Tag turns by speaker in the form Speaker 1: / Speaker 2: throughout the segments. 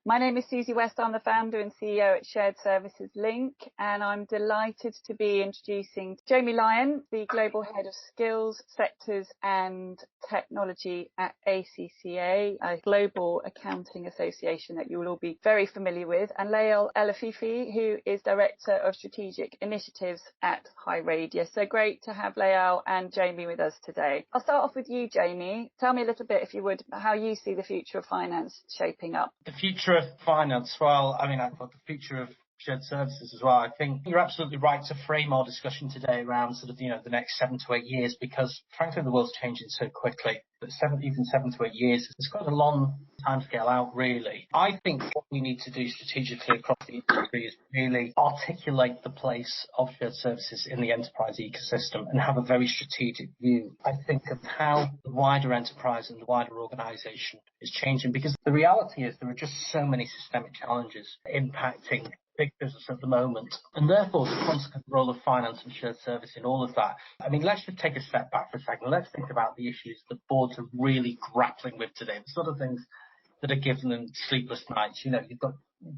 Speaker 1: My name is Susie West. I'm the founder and CEO at Shared Services Link, and I'm delighted to be introducing Jamie Lyon, the Global Head of Skills, Sectors and Technology at ACCA, a global accounting association that you will all be very familiar with, and Lael El-Afifi, who is Director of Strategic Initiatives at High Radius. So great to have Lael and Jamie with us today. I'll start off with you, Jamie. Tell me a little bit, if you would, how you see the future of finance shaping up.
Speaker 2: The future of finance, well, I thought the future of shared services as well. I think you're absolutely right to frame our discussion today around the next 7 to 8 years, because frankly, the world's changing so quickly. But even 7 to 8 years is quite a long timescale out, really. I think what we need to do strategically across the industry is really articulate the place of shared services in the enterprise ecosystem and have a very strategic view, I think, of how the wider enterprise and the wider organisation is changing. Because the reality is there are just so many systemic challenges impacting big business at the moment, and therefore the consequent role of finance and shared service in all of that. Let's just take a step back for a second. Let's think about the issues that boards are really grappling with today, the sort of things that are giving them sleepless nights. You've got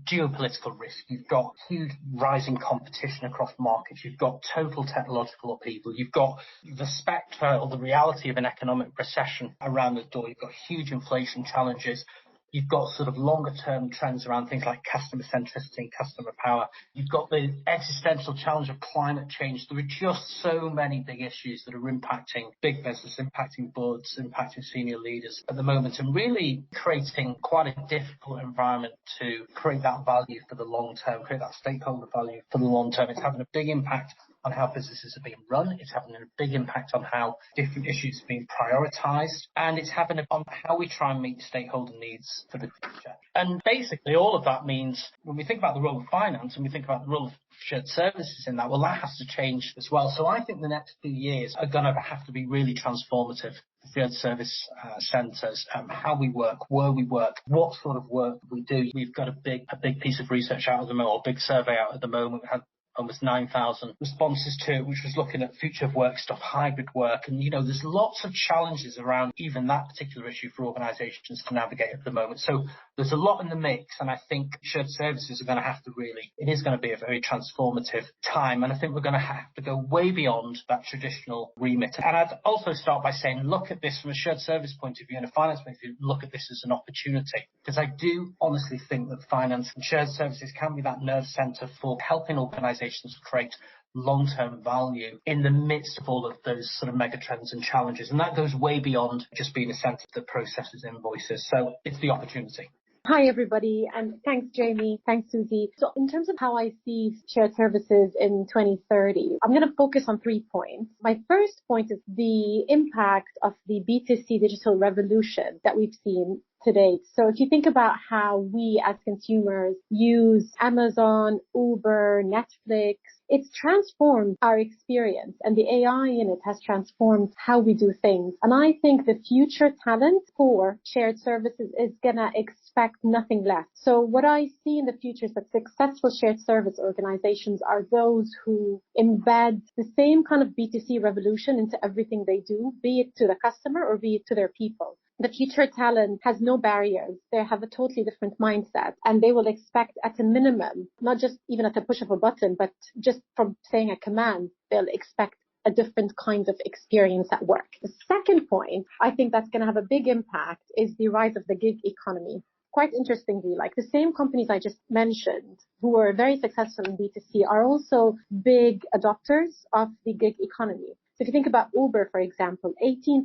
Speaker 2: geopolitical risk, you've got huge rising competition across markets, you've got total technological upheaval, you've got the spectre or the reality of an economic recession around the door, you've got huge inflation challenges. You've got sort of longer term trends around things like customer centricity and customer power. You've got the existential challenge of climate change. There are just so many big issues that are impacting big business, impacting boards, impacting senior leaders at the moment, and really creating quite a difficult environment to create that value for the long term, create that stakeholder value for the long term. It's having a big impact on how businesses are being run. It's having a big impact on how different issues are being prioritised, and it's having on how we try and meet stakeholder needs for the future. And basically all of that means when we think about the role of finance and we think about the role of shared services in that, well, that has to change as well. So I think the next few years are going to have to be really transformative for shared service centres, how we work, where we work, what sort of work we do. We've got a big piece of research out at the moment, or a big survey out at the moment. We had almost 9,000 responses to it, which was looking at future of work stuff, hybrid work. And, there's lots of challenges around even that particular issue for organisations to navigate at the moment. So there's a lot in the mix. And I think shared services are going to have to it is going to be a very transformative time. And I think we're going to have to go way beyond that traditional remit. And I'd also start by saying, look at this from a shared service point of view and a finance point of view, look at this as an opportunity. Because I do honestly think that finance and shared services can be that nerve centre for helping organisations create long-term value in the midst of all of those sort of mega trends and challenges. And that goes way beyond just being a centre that processes invoices. So it's the opportunity.
Speaker 3: Hi, everybody, and thanks, Jamie. Thanks, Susie. So in terms of how I see shared services in 2030, I'm going to focus on 3 points. My first point is the impact of the B2C digital revolution that we've seen to date. So if you think about how we as consumers use Amazon, Uber, Netflix, it's transformed our experience, and the AI in it has transformed how we do things. And I think the future talent for shared services is going to expect nothing less. So what I see in the future is that successful shared service organizations are those who embed the same kind of B2C revolution into everything they do, be it to the customer or be it to their people. The future talent has no barriers. They have a totally different mindset, and they will expect at a minimum, not just even at the push of a button, but just from saying a command, they'll expect a different kind of experience at work. The second point, I think that's going to have a big impact, is the rise of the gig economy. Quite interestingly, like the same companies I just mentioned who are very successful in B2C are also big adopters of the gig economy. So if you think about Uber, for example, 18%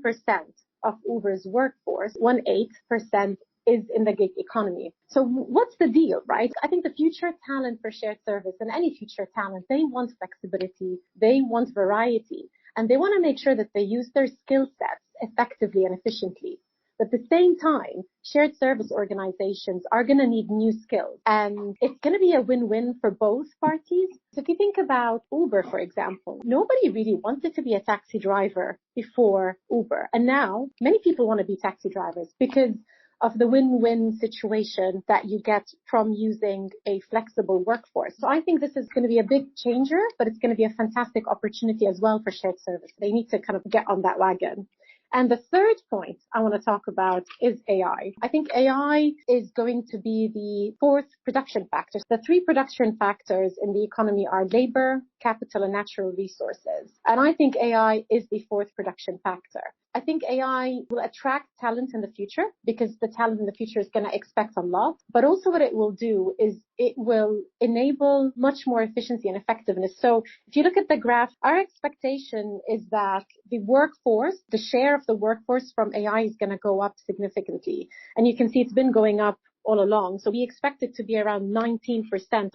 Speaker 3: of Uber's workforce, 18% is in the gig economy. So what's the deal, right? I think the future talent for shared service and any future talent, they want flexibility, they want variety, and they want to make sure that they use their skill sets effectively and efficiently. But at the same time, shared service organizations are going to need new skills, and it's going to be a win-win for both parties. So if you think about Uber, for example, nobody really wanted to be a taxi driver before Uber. And now many people want to be taxi drivers because of the win-win situation that you get from using a flexible workforce. So I think this is going to be a big changer, but it's going to be a fantastic opportunity as well for shared service. They need to kind of get on that wagon. And the third point I want to talk about is AI. I think AI is going to be the fourth production factor. The three production factors in the economy are labor, capital, and natural resources. And I think AI is the fourth production factor. I think AI will attract talent in the future because the talent in the future is going to expect a lot. But also what it will do is it will enable much more efficiency and effectiveness. So if you look at the graph, our expectation is that the workforce, the share of the workforce from AI is going to go up significantly. And you can see it's been going up all along. So we expect it to be around 19%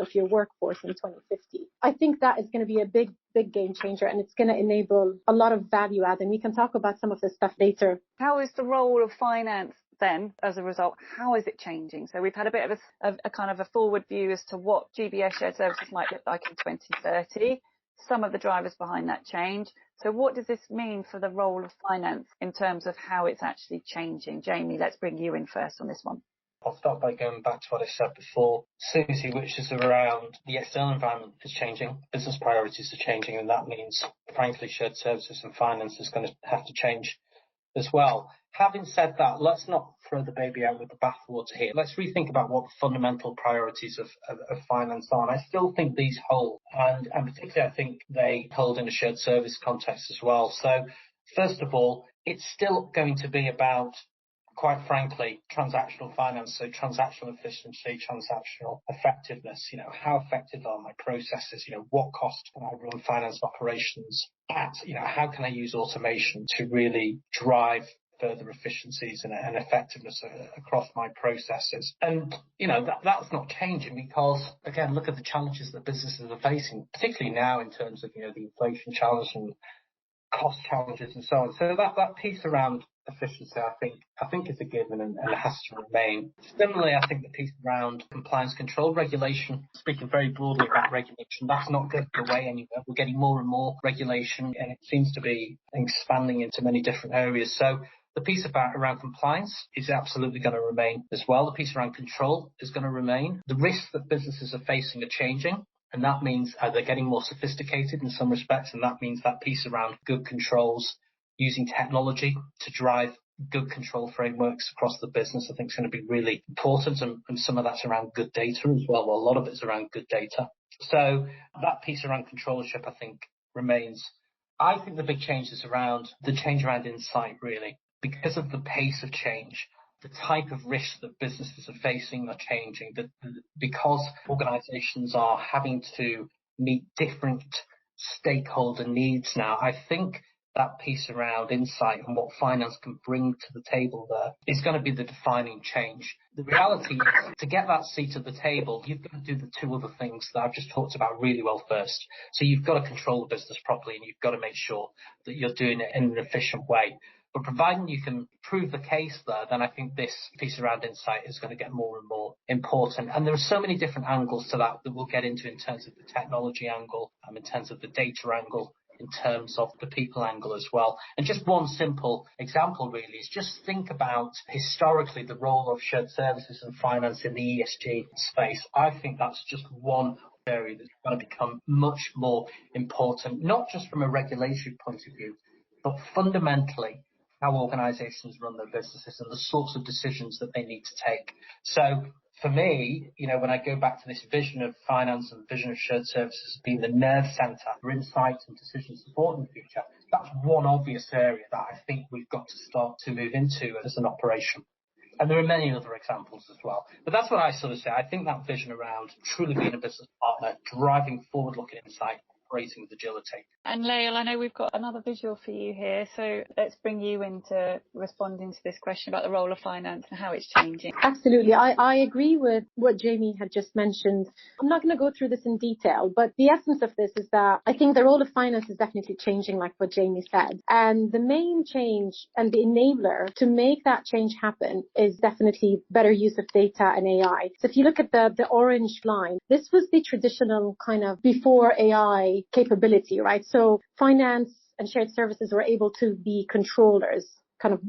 Speaker 3: of your workforce in 2050. I think that is going to be a big game changer, and it's going to enable a lot of value add. And we can talk about some of this stuff later.
Speaker 1: How is the role of finance then, as a result? How is it changing? So we've had a bit of a kind of a forward view as to what GBS shared services might look like in 2030. Some of the drivers behind that change. So what does this mean for the role of finance in terms of how it's actually changing? Jamie, let's bring you in first on this one.
Speaker 2: I'll start by going back to what I said before, Susie, which is around the external environment is changing, business priorities are changing, and that means, frankly, shared services and finance is going to have to change as well. Having said that, let's not throw the baby out with the bathwater here. Let's rethink about what the fundamental priorities of finance are. And I still think these hold, and particularly I think they hold in a shared service context as well. So first of all, it's still going to be about, quite frankly, transactional finance, so transactional efficiency, transactional effectiveness. How effective are my processes? What cost can I run finance operations at? How can I use automation to really drive further efficiencies and effectiveness across my processes? And, that's not changing because, again, look at the challenges that businesses are facing, particularly now in terms of, the inflation challenge and cost challenges and so on. So that piece around efficiency, I think is a given and it has to remain. Similarly, I think the piece around compliance control regulation, speaking very broadly about regulation, that's not going away anywhere. We're getting more and more regulation and it seems to be expanding into many different areas. So the piece around compliance is absolutely going to remain as well. The piece around control is going to remain. The risks that businesses are facing are changing. And that means they're getting more sophisticated in some respects. And that means that piece around good controls, using technology to drive good control frameworks across the business, I think is going to be really important. And some of that's around good data as well. Well, a lot of it's around good data. So that piece around controllership, I think, remains. I think the big change is around the change around insight, really, because of the pace of change. The type of risks that businesses are facing are changing, because organizations are having to meet different stakeholder needs now. I think that piece around insight and what finance can bring to the table there is going to be the defining change. The reality is, to get that seat at the table, you've got to do the two other things that I've just talked about really well first. So you've got to control the business properly and you've got to make sure that you're doing it in an efficient way. But providing you can prove the case there, then I think this piece around insight is going to get more and more important. And there are so many different angles to that we'll get into in terms of the technology angle, in terms of the data angle, in terms of the people angle as well. And just one simple example really is just think about historically the role of shared services and finance in the ESG space. I think that's just one area that's going to become much more important, not just from a regulatory point of view, but fundamentally how organizations run their businesses and the sorts of decisions that they need to take. So for me, when I go back to this vision of finance and vision of shared services being the nerve center for insight and decision support in the future, that's one obvious area that I think we've got to start to move into as an operation. And there are many other examples as well. But that's what I sort of say. I think that vision around truly being a business partner, driving forward-looking insight, operating with agility.
Speaker 1: And Lael, I know we've got another visual for you here, so let's bring you into responding to this question about the role of finance and how it's changing.
Speaker 3: Absolutely. I agree with what Jamie had just mentioned. I'm not going to go through this in detail, but the essence of this is that I think the role of finance is definitely changing, like what Jamie said. And the main change and the enabler to make that change happen is definitely better use of data and AI. So if you look at the orange line, this was the traditional kind of before AI capability, right? So finance and shared services were able to be controllers, kind of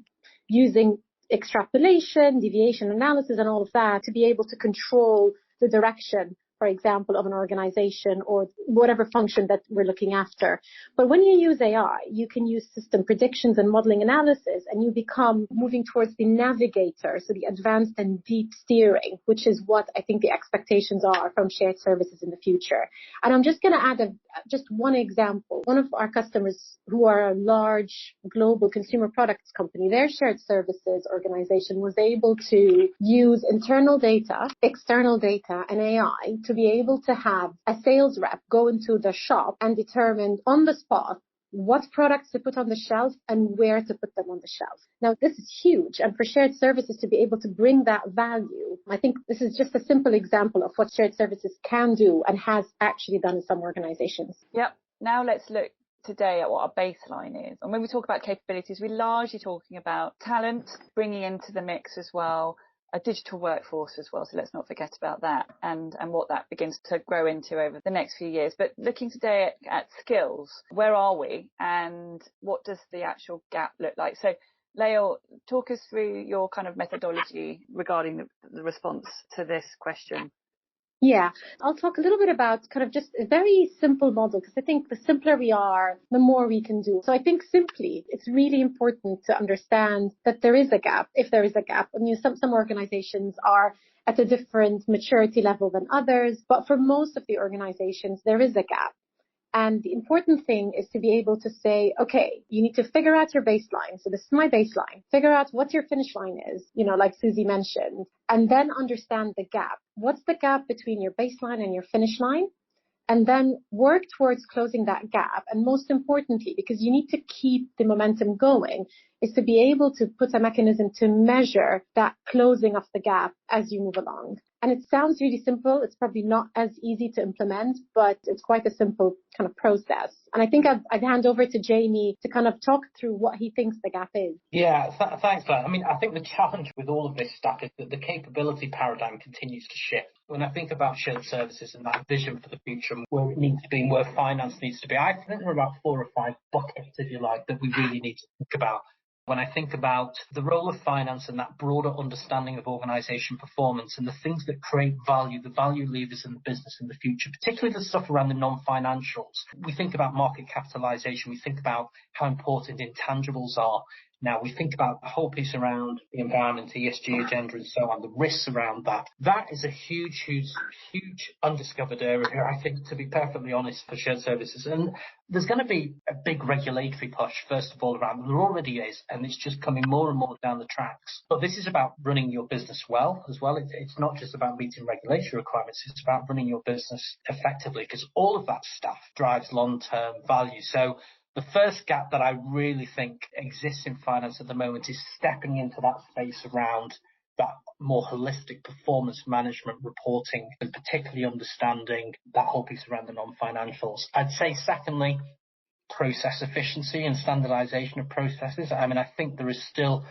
Speaker 3: using extrapolation, deviation analysis, and all of that to be able to control the direction for example, of an organization or whatever function that we're looking after. But when you use AI, you can use system predictions and modeling analysis, and you become moving towards the navigator, so the advanced and deep steering, which is what I think the expectations are from shared services in the future. And I'm just going to add just one example. One of our customers who are a large global consumer products company, their shared services organization was able to use internal data, external data, and AI to be able to have a sales rep go into the shop and determine on the spot what products to put on the shelf and where to put them on the shelf. Now, this is huge. And for shared services to be able to bring that value, I think this is just a simple example of what shared services can do and has actually done in some organizations.
Speaker 1: Yep. Now let's look today at what our baseline is. And when we talk about capabilities, we're largely talking about talent, bringing into the mix as well, a digital workforce as well. So let's not forget about that and what that begins to grow into over the next few years. But looking today at skills, where are we and what does the actual gap look like? So Lael, talk us through your kind of methodology regarding the response to this question.
Speaker 3: Yeah, I'll talk a little bit about kind of just a very simple model, because I think the simpler we are, the more we can do. So I think simply, it's really important to understand that there is a gap, if there is a gap. I mean, some organizations are at a different maturity level than others, but for most of the organizations, there is a gap. And the important thing is to be able to say, okay, you need to figure out your baseline. So this is my baseline. Figure out what your finish line is, like Susie mentioned, and then understand the gap. What's the gap between your baseline and your finish line? And then work towards closing that gap. And most importantly, because you need to keep the momentum going, is to be able to put a mechanism to measure that closing of the gap as you move along. And it sounds really simple. It's probably not as easy to implement, but it's quite a simple kind of process. And I think I'd hand over to Jamie to kind of talk through what he thinks the gap is.
Speaker 2: Yeah, thanks, Claire. I mean, I think the challenge with all of this stuff is that the capability paradigm continues to shift. When I think about shared services and that vision for the future and where it needs to be and where finance needs to be, I think there are about 4 or 5 buckets, if you like, that we really need to think about. When I think about the role of finance and that broader understanding of organisation performance and the things that create value, the value levers in the business in the future, particularly the stuff around the non-financials, we think about market capitalisation, we think about how important intangibles are. Now, we think about the whole piece around the environment, ESG agenda and so on, the risks around that. That is a huge undiscovered area, I think, to be perfectly honest, for shared services. And there's going to be a big regulatory push, first of all, around. There already is, and it's just coming more and more down the tracks. But this is about running your business well as well. It's not just about meeting regulatory requirements. It's about running your business effectively, because all of that stuff drives long-term value. So the first gap that I really think exists in finance at the moment is stepping into that space around that more holistic performance management reporting, and particularly understanding that whole piece around the non-financials. I'd say secondly, process efficiency and standardization of processes. I mean, I think there is still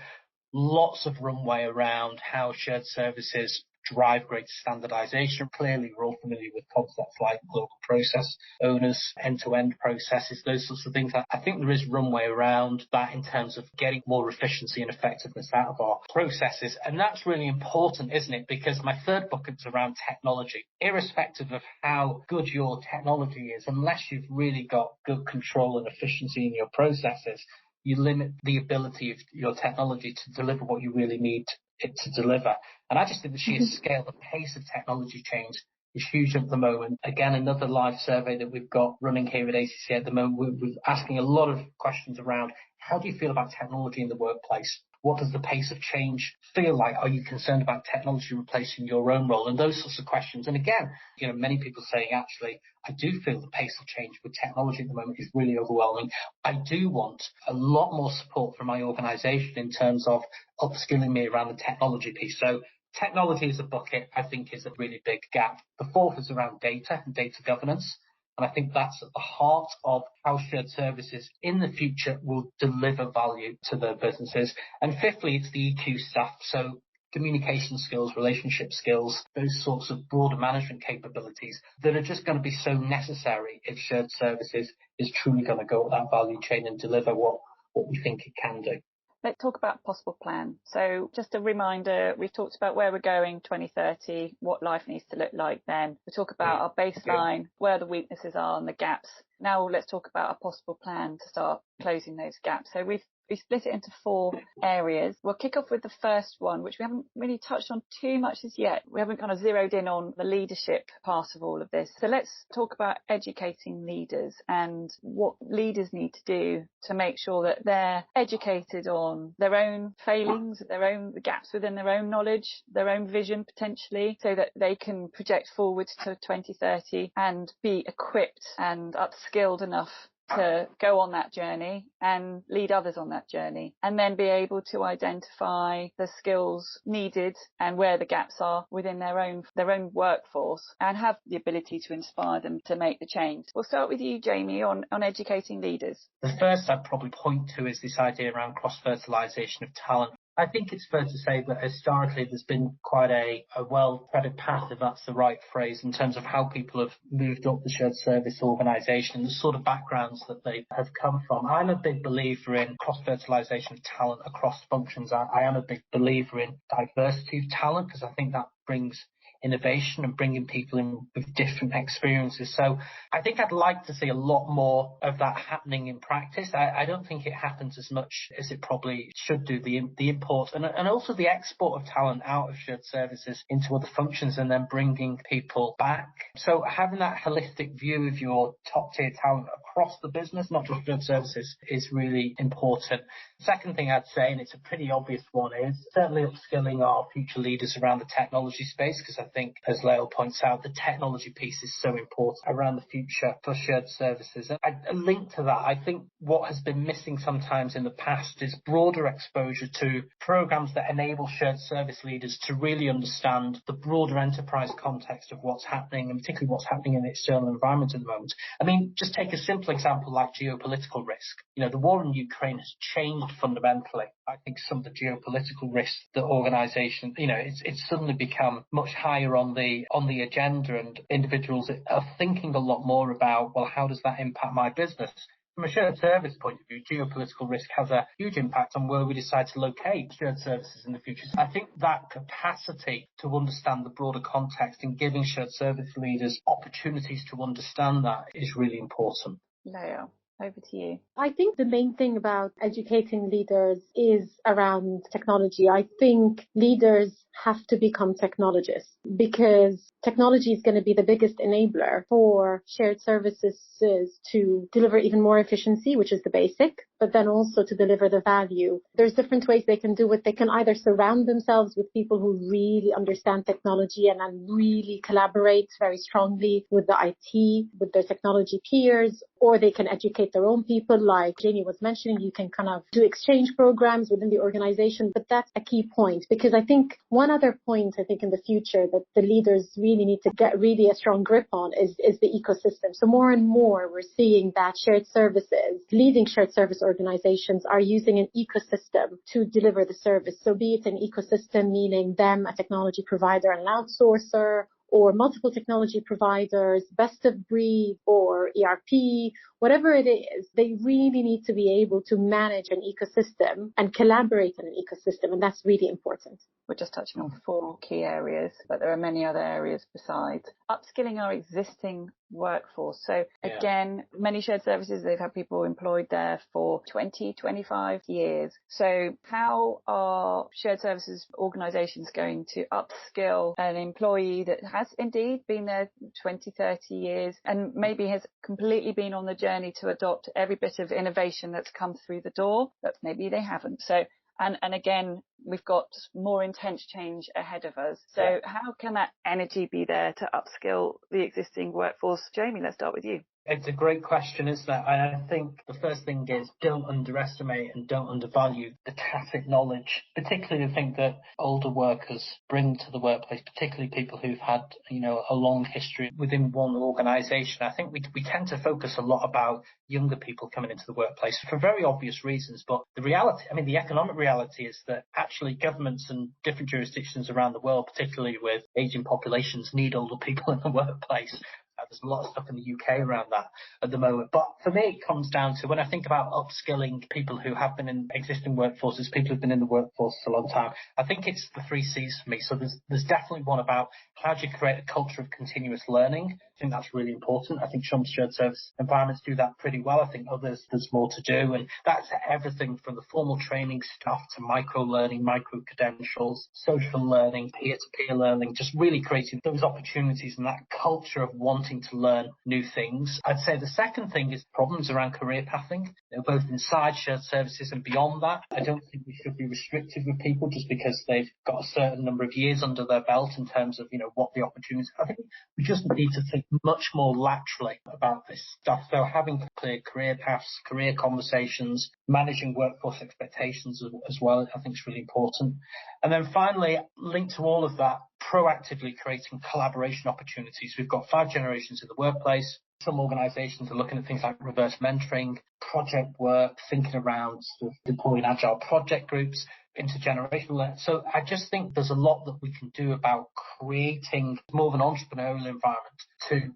Speaker 2: lots of runway around how shared services drive greater standardization. Clearly, we're all familiar with concepts like global process owners, end-to-end processes, those sorts of things. I think there is runway around that in terms of getting more efficiency and effectiveness out of our processes. And that's really important, isn't it? Because my third bucket's around technology. Irrespective of how good your technology is, unless you've really got good control and efficiency in your processes, you limit the ability of your technology to deliver what you really need it to deliver. And I just think the sheer scale, the pace of technology change is huge at the moment. Again, another live survey that we've got running here at ACC at the moment, we're asking a lot of questions around how do you feel about technology in the workplace? What does the pace of change feel like? Are you concerned about technology replacing your own role? And those sorts of questions. And again, many people saying, actually, I do feel the pace of change with technology at the moment is really overwhelming. I do want a lot more support from my organisation in terms of upskilling me around the technology piece. So technology is a bucket, I think, is a really big gap. The fourth is around data and data governance. And I think that's at the heart of how shared services in the future will deliver value to their businesses. And fifthly, it's the EQ stuff. So communication skills, relationship skills, those sorts of broader management capabilities that are just going to be so necessary if shared services is truly going to go up that value chain and deliver what we think it can do.
Speaker 1: let's talk about a possible plan. So just a reminder, we've talked about where we're going 2030, what life needs to look like then. We talk about our baseline, where the weaknesses are and the gaps. Now let's talk about a possible plan to start closing those gaps. So we split it into 4 areas. We'll kick off with the first one, which we haven't really touched on too much as yet. We haven't kind of zeroed in on the leadership part of all of this. So let's talk about educating leaders and what leaders need to do to make sure that they're educated on their own failings, the gaps within their own knowledge, their own vision potentially, so that they can project forward to 2030 and be equipped and upskilled enough to go on that journey and lead others on that journey, and then be able to identify the skills needed and where the gaps are within their own workforce, and have the ability to inspire them to make the change. We'll start with you, Jamie, on educating leaders.
Speaker 2: The first I'd probably point to is this idea around cross-fertilisation of talent. I think it's fair to say that historically there's been quite a well-treaded path, if that's the right phrase, in terms of how people have moved up the shared service organisation, the sort of backgrounds that they have come from. I'm a big believer in cross-fertilisation of talent across functions. I am a big believer in diversity of talent, because I think that brings innovation and bringing people in with different experiences. So I think I'd like to see a lot more of that happening in practice. I don't think it happens as much as it probably should do, the import and also the export of talent out of shared services into other functions and then bringing people back. So having that holistic view of your top tier talent across the business, not just shared services, is really important. Second thing I'd say, and it's a pretty obvious one, is certainly upskilling our future leaders around the technology space, because I think, as Lael points out, the technology piece is so important around the future for shared services. And a link to that, I think what has been missing sometimes in the past is broader exposure to programs that enable shared service leaders to really understand the broader enterprise context of what's happening, and particularly what's happening in the external environment at the moment. I mean, just take a simple example like geopolitical risk. The war in Ukraine has changed fundamentally, I think, some of the geopolitical risks that organisations, it's suddenly become much higher on the agenda, and individuals are thinking a lot more about, well, how does that impact my business? From a shared service point of view, geopolitical risk has a huge impact on where we decide to locate shared services in the future. So I think that capacity to understand the broader context and giving shared service leaders opportunities to understand that is really important.
Speaker 1: Lael, over to you.
Speaker 3: I think the main thing about educating leaders is around technology. I think leaders have to become technologists, because technology is going to be the biggest enabler for shared services to deliver even more efficiency, which is the basic, but then also to deliver the value. There's different ways they can do it. They can either surround themselves with people who really understand technology and then really collaborate very strongly with the IT, with their technology peers, or they can educate their own people. Like Jamie was mentioning, you can kind of do exchange programs within the organization. But that's a key point, because I think one other point, I think, in the future that the leaders really need to get really a strong grip on is the ecosystem. So more and more we're seeing that shared services, leading shared service organizations are using an ecosystem to deliver the service. So be it an ecosystem, meaning them, a technology provider, an outsourcer, or multiple technology providers, best of breed, or ERP, whatever it is, they really need to be able to manage an ecosystem and collaborate in an ecosystem, and that's really important.
Speaker 1: We're just touching on 4 key areas, but there are many other areas besides. Upskilling our existing workforce. So again, many shared services, they've had people employed there for 20, 25 years. So how are shared services organisations going to upskill an employee that has indeed been there 20, 30 years and maybe has completely been on the journey to adopt every bit of innovation that's come through the door, but maybe they haven't? So and again, we've got more intense change ahead of us. So how can that energy be there to upskill the existing workforce? Jamie, let's start with you.
Speaker 2: It's a great question, isn't it? I think the first thing is, don't underestimate and don't undervalue the tacit knowledge, particularly the thing that older workers bring to the workplace, particularly people who've had, a long history within one organisation. I think we tend to focus a lot about younger people coming into the workplace for very obvious reasons. But the reality, the economic reality is that actually governments and different jurisdictions around the world, particularly with aging populations, need older people in the workplace. There's a lot of stuff in the UK around that at the moment. But for me, it comes down to when I think about upskilling people who have been in existing workforces, people who've been in the workforce for a long time, I think it's the 3 C's for me. So there's definitely one about how do you create a culture of continuous learning. I think that's really important. I think some shared service environments do that pretty well. I think others, there's more to do. And that's everything from the formal training stuff to micro learning, micro credentials, social learning, peer-to-peer learning, just really creating those opportunities and that culture of wanting to learn new things. I'd say the second thing is problems around career pathing, both inside shared services and beyond that. I don't think we should be restrictive with people just because they've got a certain number of years under their belt in terms of, what the opportunities. I think we just need to think much more laterally about this stuff. So having clear career paths, career conversations, managing workforce expectations as well, I think is really important. And then finally, linked to all of that, proactively creating collaboration opportunities. We've got 5 generations in the workplace. Some organisations are looking at things like reverse mentoring, project work, thinking around sort of deploying agile project groups, intergenerational. So I just think there's a lot that we can do about creating more of an entrepreneurial environment to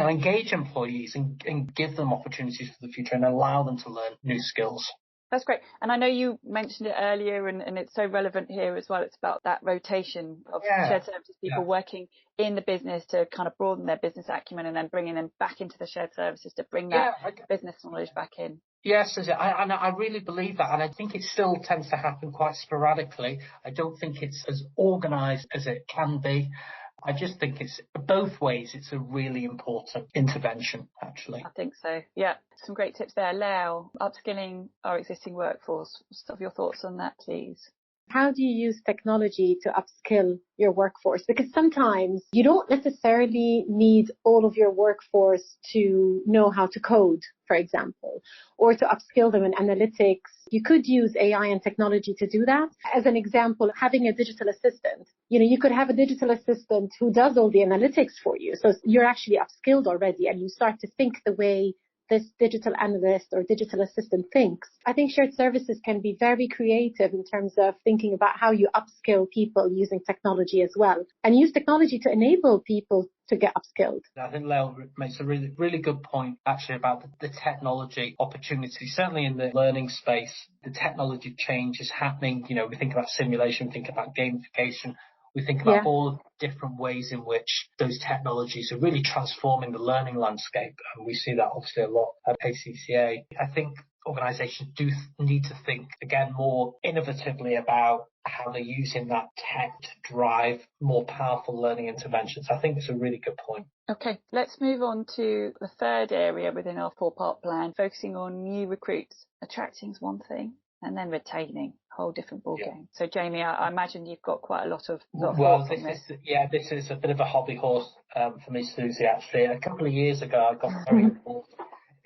Speaker 2: engage employees and give them opportunities for the future and allow them to learn new skills.
Speaker 1: That's great. And I know you mentioned it earlier and it's so relevant here as well. It's about that rotation of shared services people working in the business to kind of broaden their business acumen and then bringing them back into the shared services to bring that business knowledge back in.
Speaker 2: Yes, I really believe that. And I think it still tends to happen quite sporadically. I don't think it's as organised as it can be. I just think it's both ways. It's a really important intervention, actually.
Speaker 1: I think so. Yeah. Some great tips there. Lau, upskilling our existing workforce. Some of your thoughts on that, please.
Speaker 3: How do you use technology to upskill your workforce? Because sometimes you don't necessarily need all of your workforce to know how to code, for example, or to upskill them in analytics. You could use AI and technology to do that. As an example, having a digital assistant. You could have a digital assistant who does all the analytics for you. So you're actually upskilled already and you start to think the way this digital analyst or digital assistant thinks. I think shared services can be very creative in terms of thinking about how you upskill people using technology as well, and use technology to enable people to get upskilled.
Speaker 2: I think Leo makes a really, really good point actually about the technology opportunity. Certainly in the learning space, the technology change is happening. We think about simulation, we think about gamification. We think about all of the different ways in which those technologies are really transforming the learning landscape. And we see that obviously a lot at ACCA. I think organisations do need to think, again, more innovatively about how they're using that tech to drive more powerful learning interventions. I think it's a really good point.
Speaker 1: Okay, let's move on to the third area within our 4-part plan, focusing on new recruits. Attracting is one thing, and then retaining, a whole different ballgame. So, Jamie, I imagine you've got quite a lot of thoughts on this.
Speaker 2: This is a bit of a hobby horse for me, Susie, actually. A couple of years ago, I got very involved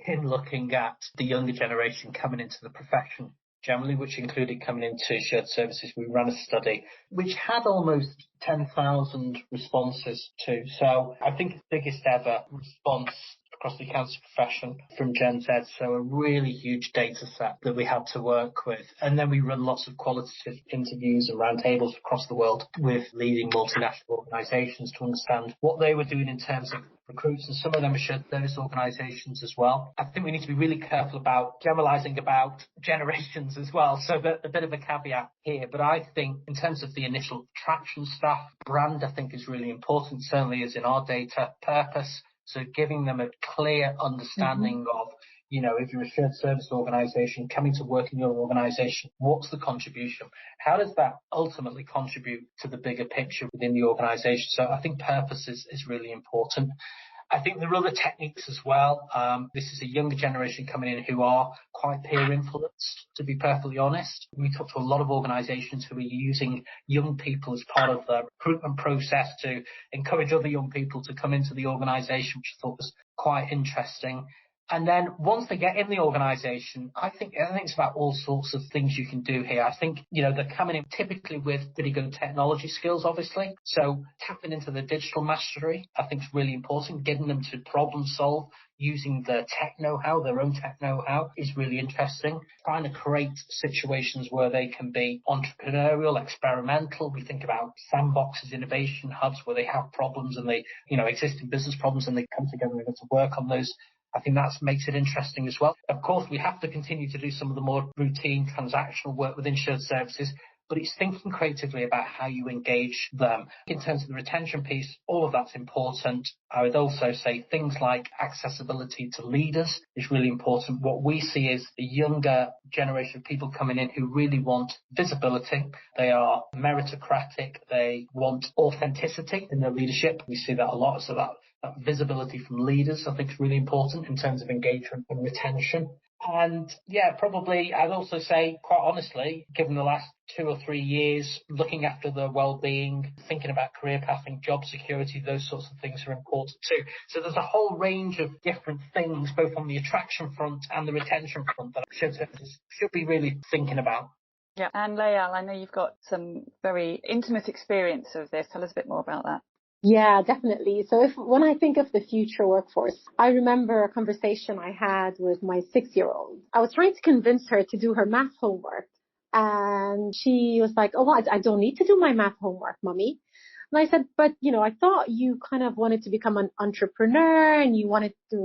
Speaker 2: in looking at the younger generation coming into the profession generally, which included coming into shared services. We ran a study which had almost 10,000 responses to. So I think it's the biggest ever response across the accountancy profession from Gen Z. So a really huge data set that we had to work with. And then we run lots of qualitative interviews and roundtables across the world with leading multinational organisations to understand what they were doing in terms of recruits, and some of them are shared service organisations as well. I think we need to be really careful about generalising about generations as well. So a bit of a caveat here, but I think in terms of the initial attraction stuff, brand I think is really important, certainly as in our data, purpose. So giving them a clear understanding of, if you're a shared service organisation coming to work in your organisation, what's the contribution? How does that ultimately contribute to the bigger picture within the organisation? So I think purpose is really important. I think there are other techniques as well. This is a younger generation coming in who are quite peer influenced, to be perfectly honest. We talk to a lot of organisations who are using young people as part of the recruitment process to encourage other young people to come into the organisation, which I thought was quite interesting. And then once they get in the organisation, I think it's about all sorts of things you can do here. I think, they're coming in typically with pretty good technology skills, obviously. So tapping into the digital mastery, I think is really important. Getting them to problem solve using the tech know-how, their own tech know-how, is really interesting. Trying to create situations where they can be entrepreneurial, experimental. We think about sandboxes, innovation hubs where they have problems and they, existing business problems, and they come together and to work on those. I think that makes it interesting as well. Of course, we have to continue to do some of the more routine transactional work within shared services, but it's thinking creatively about how you engage them. In terms of the retention piece, all of that's important. I would also say things like accessibility to leaders is really important. What we see is the younger generation of people coming in who really want visibility. They are meritocratic. They want authenticity in their leadership. We see that a lot. So that visibility from leaders, I think, is really important in terms of engagement and retention. And probably I'd also say, quite honestly, given the last 2 or 3 years, looking after their well-being, thinking about career pathing, job security, those sorts of things are important too. So there's a whole range of different things, both on the attraction front and the retention front, that shared services should be really thinking about.
Speaker 1: Yeah, and Layal, I know you've got some very intimate experience of this. Tell us a bit more about that.
Speaker 3: Yeah, definitely. So when I think of the future workforce, I remember a conversation I had with my 6-year-old. I was trying to convince her to do her math homework. And she was like, oh, I don't need to do my math homework, Mummy. And I said, but, I thought you kind of wanted to become an entrepreneur and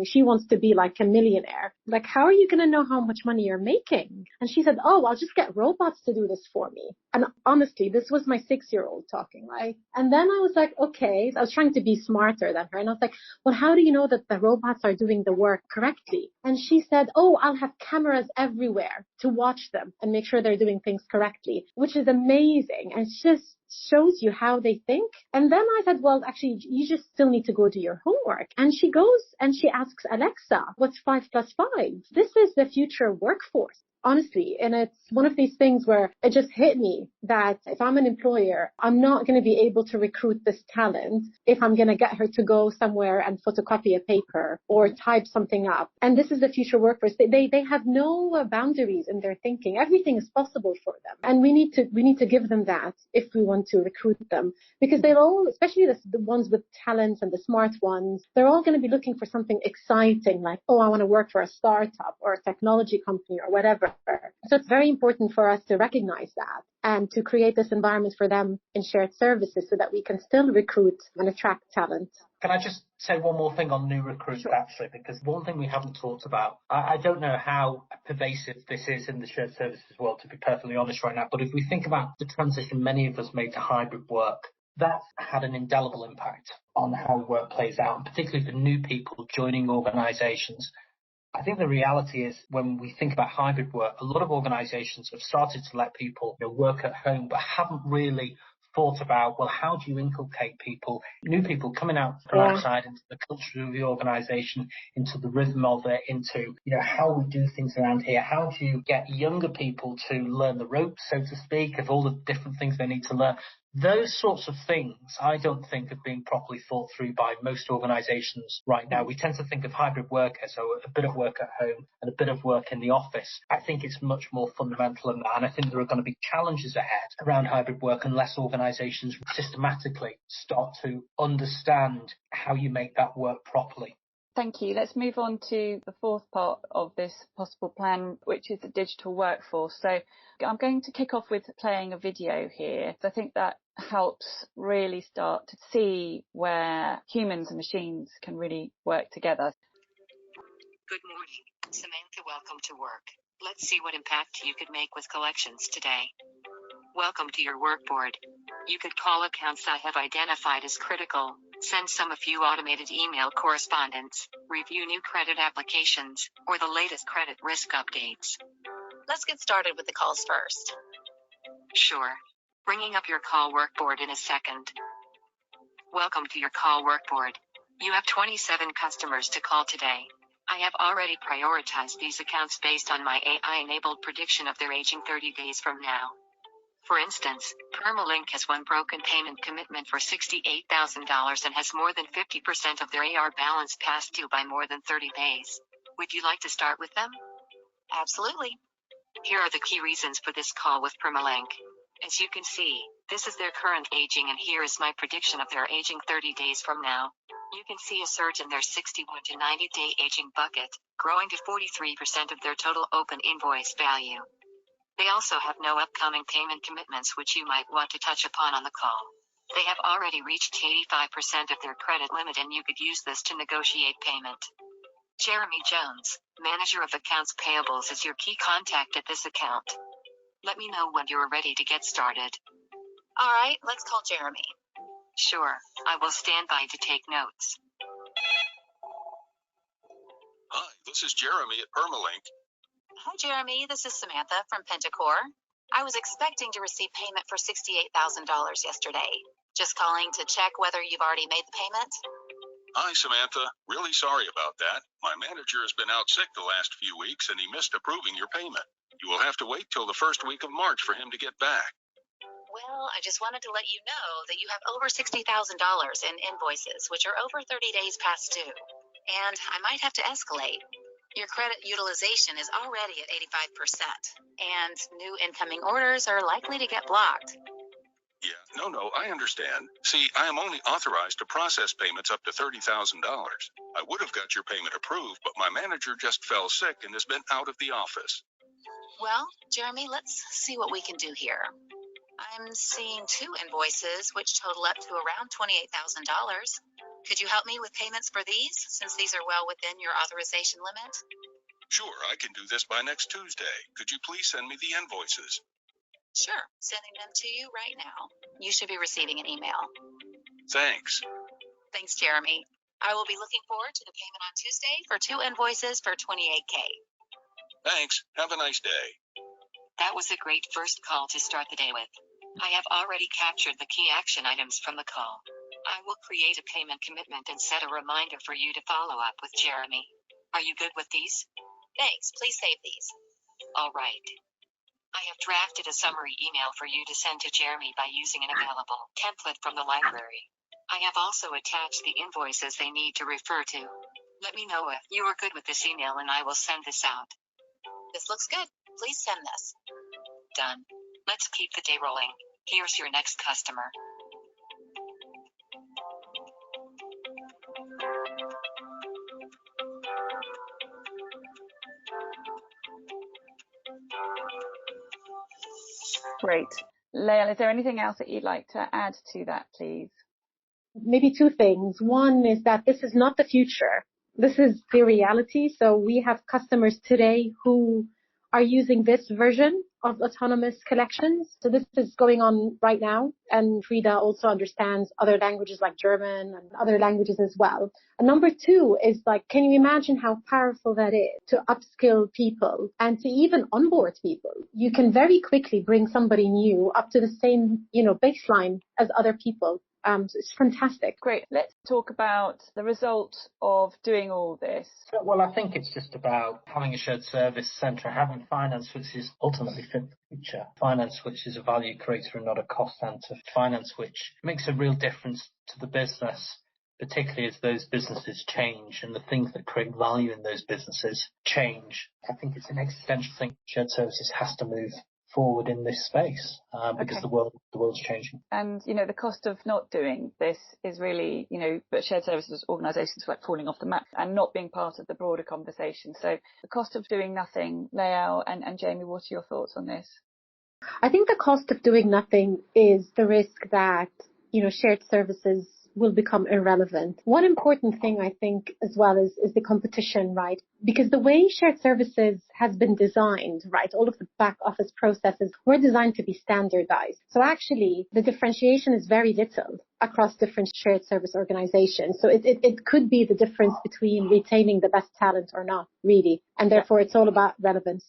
Speaker 3: she wants to be like a millionaire. Like, how are you going to know how much money you're making? And she said, oh, I'll just get robots to do this for me. And honestly, this was my 6-year-old talking, right? And then I was like, okay, so I was trying to be smarter than her. And I was like, well, how do you know that the robots are doing the work correctly? And she said, oh, I'll have cameras everywhere to watch them and make sure they're doing things correctly, which is amazing. And it's just shows you how they think. And then I said, well, actually, you just still need to go do your homework. And she goes and she asks Alexa, what's 5 + 5? This is the future workforce. Honestly, and it's one of these things where it just hit me that if I'm an employer, I'm not going to be able to recruit this talent if I'm going to get her to go somewhere and photocopy a paper or type something up. And this is the future workforce. They have no boundaries in their thinking. Everything is possible for them. And we need to give them that if we want to recruit them, because they're all, especially the ones with talents and the smart ones, they're all going to be looking for something exciting, like, oh, I want to work for a startup or a technology company or whatever. So it's very important for us to recognize that and to create this environment for them in shared services so that we can still recruit and attract talent.
Speaker 2: Can I just say one more thing on new recruits,
Speaker 3: Sure.
Speaker 2: actually, because one thing we haven't talked about, I don't know how pervasive this is in the shared services world, to be perfectly honest right now, but if we think about the transition many of us made to hybrid work, that's had an indelible impact on how work plays out, and particularly for new people joining organisations. I think the reality is when we think about hybrid work, a lot of organisations have started to let people work at home, but haven't really thought about, well, how do you inculcate people, new people coming out from outside into the culture of the organisation, into the rhythm of it, into how we do things around here. How do you get younger people to learn the ropes, so to speak, of all the different things they need to learn? Those sorts of things I don't think are being properly thought through by most organisations right now. We tend to think of hybrid work as a bit of work at home and a bit of work in the office. I think it's much more fundamental than that, and I think there are going to be challenges ahead around hybrid work unless organisations systematically start to understand how you make that work properly.
Speaker 1: Thank you. Let's move on to the fourth part of this possible plan, which is the digital workforce. So I'm going to kick off with playing a video here. I think that helps really start to see where humans and machines can really work together.
Speaker 4: Good morning, Samantha. Welcome to work. Let's see what impact you could make with collections today. Welcome to your work board. You could call accounts I have identified as critical, send a few automated email correspondence, review new credit applications, or the latest credit risk updates.
Speaker 5: Let's get started with the calls first.
Speaker 4: Sure. Bringing up your call work board in a second. Welcome to your call work board. You have 27 customers to call today. I have already prioritized these accounts based on my AI-enabled prediction of their aging 30 days from now. For instance, Permalink has one broken payment commitment for $68,000 and has more than 50% of their AR balance past due by more than 30 days. Would you like to start with them?
Speaker 5: Absolutely.
Speaker 4: Here are the key reasons for this call with Permalink. As you can see, this is their current aging, and here is my prediction of their aging 30 days from now. You can see a surge in their 61 to 90-day aging bucket, growing to 43% of their total open invoice value. They also have no upcoming payment commitments, which you might want to touch upon on the call. They have already reached 85% of their credit limit, and you could use this to negotiate payment. Jeremy Jones, Manager of Accounts Payables, is your key contact at this account. Let me know when you're ready to get started.
Speaker 5: All right, let's call Jeremy.
Speaker 4: Sure, I will stand by to take notes.
Speaker 6: Hi, this is Jeremy at Permalink.
Speaker 5: Hi, Jeremy. This is Samantha from Pentacore. I was expecting to receive payment for $68,000 yesterday. Just calling to check whether you've already made the payment.
Speaker 6: Hi, Samantha. Really sorry about that. My manager has been out sick the last few weeks and he missed approving your payment. You will have to wait till the first week of March for him to get back.
Speaker 5: Well, I just wanted to let you know that you have over $60,000 in invoices, which are over 30 days past due. And I might have to escalate. Your credit utilization is already at 85%, and new incoming orders are likely to get blocked.
Speaker 6: Yeah, no, I understand. See, I am only authorized to process payments up to $30,000. I would have got your payment approved, but my manager just fell sick and has been out of the office.
Speaker 5: Well, Jeremy, let's see what we can do here. I'm seeing 2 invoices, which total up to around $28,000. Could you help me with payments for these, since these are well within your authorization limit?
Speaker 6: Sure, I can do this by next Tuesday. Could you please send me the invoices?
Speaker 5: Sure, sending them to you right now. You should be receiving an email.
Speaker 6: Thanks.
Speaker 5: Thanks, Jeremy. I will be looking forward to the payment on Tuesday for 2 invoices for $28K.
Speaker 6: Thanks. Have a nice day.
Speaker 4: That was a great first call to start the day with. I have already captured the key action items from the call. I will create a payment commitment and set a reminder for you to follow up with Jeremy. Are you good with these?
Speaker 5: Thanks. Please save these.
Speaker 4: All right. I have drafted a summary email for you to send to Jeremy by using an available template from the library. I have also attached the invoices they need to refer to. Let me know if you are good with this email and I will send this out.
Speaker 5: This looks good. Please send this.
Speaker 4: Done. Let's keep the day rolling. Here's your next customer. Great. Lael, is there anything else that you'd like to add to that, please?
Speaker 3: Maybe 2 things. One is that this is not the future. This is the reality. So we have customers today who are using this version of autonomous collections. So this is going on right now. And Frida also understands other languages like German and other languages as well. And number 2 is like, can you imagine how powerful that is to upskill people and to even onboard people? You can very quickly bring somebody new up to the same, baseline as other people. So it's fantastic.
Speaker 1: Great. Let's talk about the result of doing all this.
Speaker 2: Well, I think it's just about having a shared service centre, having finance which is ultimately fit for the future, finance which is a value creator and not a cost centre, finance which makes a real difference to the business, particularly as those businesses change and the things that create value in those businesses change. I think it's an existential thing. Shared services has to move forward in this space because the world's changing.
Speaker 1: And the cost of not doing this is really, but shared services organisations are like falling off the map and not being part of the broader conversation. So the cost of doing nothing, Lael and Jamie, what are your thoughts on this?
Speaker 3: I think the cost of doing nothing is the risk that, shared services will become irrelevant. One important thing I think as well is the competition, right? Because the way shared services has been designed, right, all of the back office processes were designed to be standardized. So actually the differentiation is very little across different shared service organizations. So it could be the difference between retaining the best talent or not, really. And therefore it's all about relevance.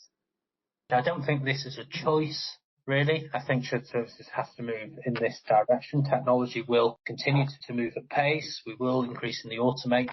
Speaker 2: I don't think this is a choice. Really, I think shared services has to move in this direction. Technology will continue to move at pace. We will increasingly automate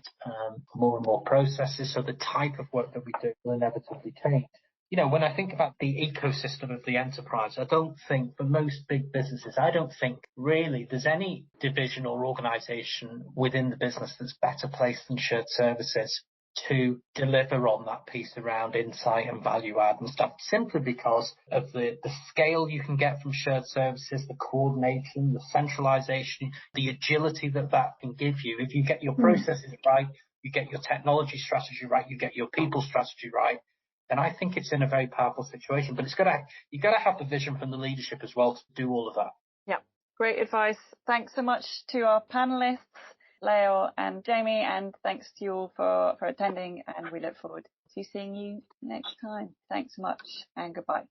Speaker 2: more and more processes. So the type of work that we do will inevitably change. When I think about the ecosystem of the enterprise, I don't think for most big businesses, I don't think really there's any division or organization within the business that's better placed than shared services to deliver on that piece around insight and value add and stuff, simply because of the scale you can get from shared services, the coordination, the centralization, the agility that can give you. If you get your processes right, you get your technology strategy right, you get your people strategy right, then I think it's in a very powerful situation. But you've got to have the vision from the leadership as well to do all of that.
Speaker 1: Yeah, great advice. Thanks so much to our panelists, Leo and Jamie, and thanks to you all for attending, and we look forward to seeing you next time. Thanks so much and goodbye.